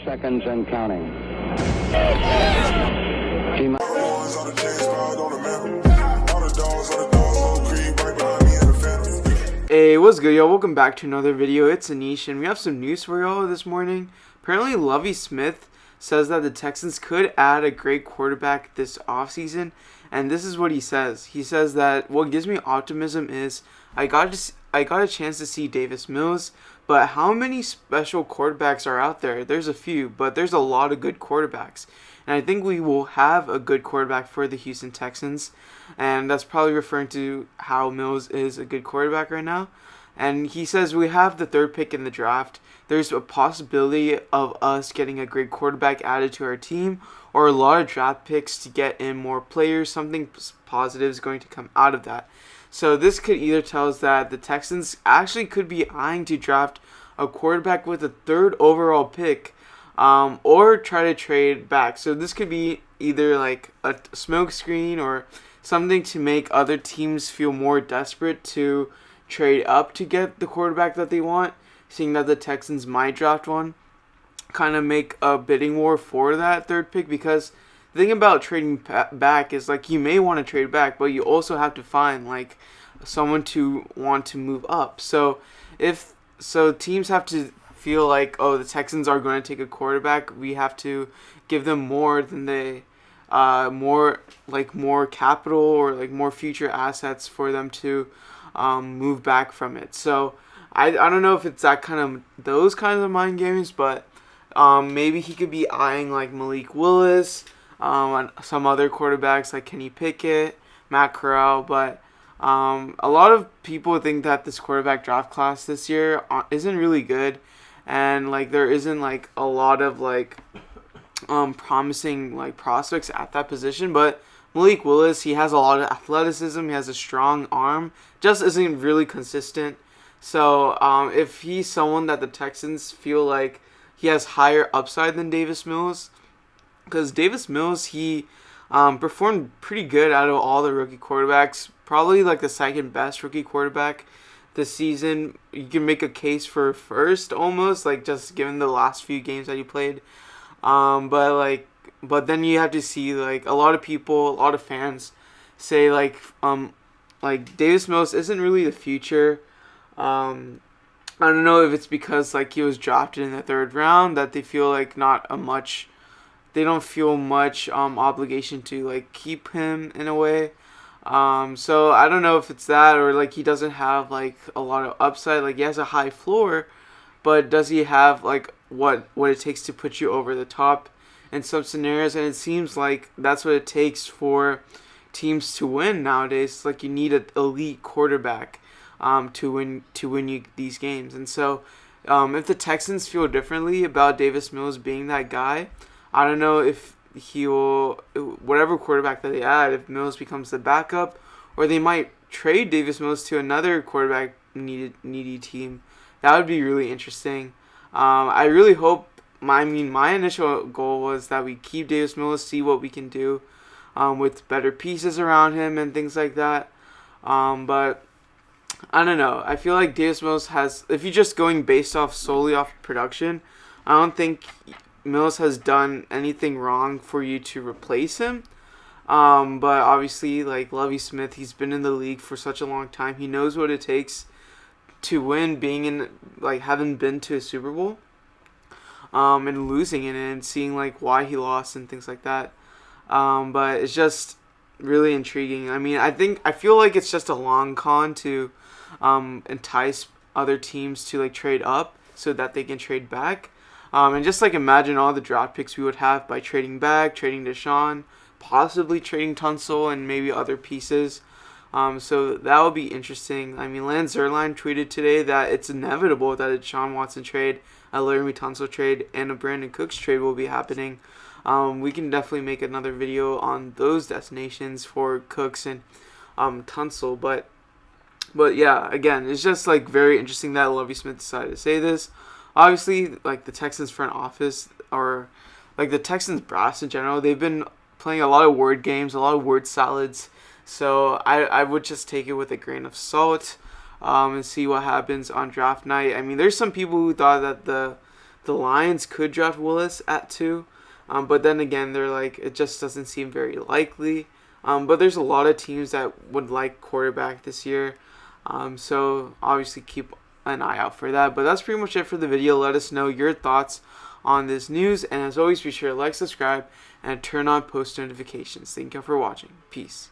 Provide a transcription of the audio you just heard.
seconds and counting. Hey, what's good, y'all? Welcome back to another video. It's Anish, and we have some news for y'all this morning. Apparently, Lovie says that the Texans could add a great quarterback this offseason, and this is what he says. He says that what gives me optimism is I got a chance to see Davis Mills, but how many special quarterbacks are out there? There's a few, but there's a lot of good quarterbacks. And I think we will have a good quarterback for the Houston Texans, and that's probably referring to how Mills is a good quarterback right now. And he says we have the third pick in the draft. There's a possibility of us getting a great quarterback added to our team, or a lot of draft picks to get in more players. Something positive is going to come out of that. So this could either tell us that the Texans actually could be eyeing to draft a quarterback with a third overall pick, or try to trade back. So this could be either like a smoke screen or something to make other teams feel more desperate to trade up to get the quarterback that they want, seeing that the Texans might draft one, kind of make a bidding war for that third pick. Because the thing about trading back is, like, you may want to trade back, but you also have to find like someone to want to move up. So teams have to feel like, oh, the Texans are going to take a quarterback, we have to give them more than they more capital or like more future assets for them to move back from it. So I don't know if it's those kinds of mind games, but maybe he could be eyeing like Malik Willis, and some other quarterbacks like Kenny Pickett, Matt Corral. But a lot of people think that this quarterback draft class this year isn't really good, and like there isn't like a lot of like promising like prospects at that position. But Malik Willis, he has a lot of athleticism, he has a strong arm, just isn't really consistent. So if he's someone that the Texans feel like he has higher upside than Davis Mills, because Davis Mills, he performed pretty good out of all the rookie quarterbacks, probably like the second best rookie quarterback this season. You can make a case for first almost, like just given the last few games that he played. But then you have to see like a lot of people, a lot of fans say like Davis Mills isn't really the future. I don't know if it's because like he was drafted in the third round that they feel like they don't feel much obligation to like keep him in a way. So I don't know if it's that, or like he doesn't have like a lot of upside. Like he has a high floor, but does he have like what it takes to put you over the top in some scenarios? And it seems like that's what it takes for teams to win nowadays. Like you need an elite quarterback to win you these games. And so if the Texans feel differently about Davis Mills being that guy, I don't know if he will, whatever quarterback that they add, if Mills becomes the backup, or they might trade Davis Mills to another quarterback needy team. That would be really interesting. I really hope, my initial goal was that we keep Davis Mills, see what we can do with better pieces around him and things like that. But I don't know. I feel like Davis Mills has, if you're just going based solely off production, I don't think Mills has done anything wrong for you to replace him. But obviously, like Lovie, he's been in the league for such a long time. He knows what it takes to win, being in, like, having been to a Super Bowl, and losing in it, and seeing like why he lost and things like that. But it's just really intriguing. I feel like it's just a long con to entice other teams to like trade up so that they can trade back. And just like imagine all the draft picks we would have by trading back, trading Deshaun, possibly trading Tunsil and maybe other pieces. So that would be interesting. Lance Zierlein tweeted today that it's inevitable that a Deshaun Watson trade, a Laramie Tunsil trade, and a Brandon Cooks trade will be happening. We can definitely make another video on those destinations for Cooks and Tunsil. But yeah, again, it's just like very interesting that Lovie Smith decided to say this. Obviously, like the Texans front office, or like the Texans brass in general, they've been playing a lot of word games, a lot of word salads. So I would just take it with a grain of salt, and see what happens on draft night. There's some people who thought that the Lions could draft Willis at 2, but then again, they're like, it just doesn't seem very likely. But there's a lot of teams that would like quarterback this year, so obviously keep an eye out for that. But that's pretty much it for the video. Let us know your thoughts on this news, and as always, be sure to like, subscribe, and turn on post notifications. Thank you for watching. Peace.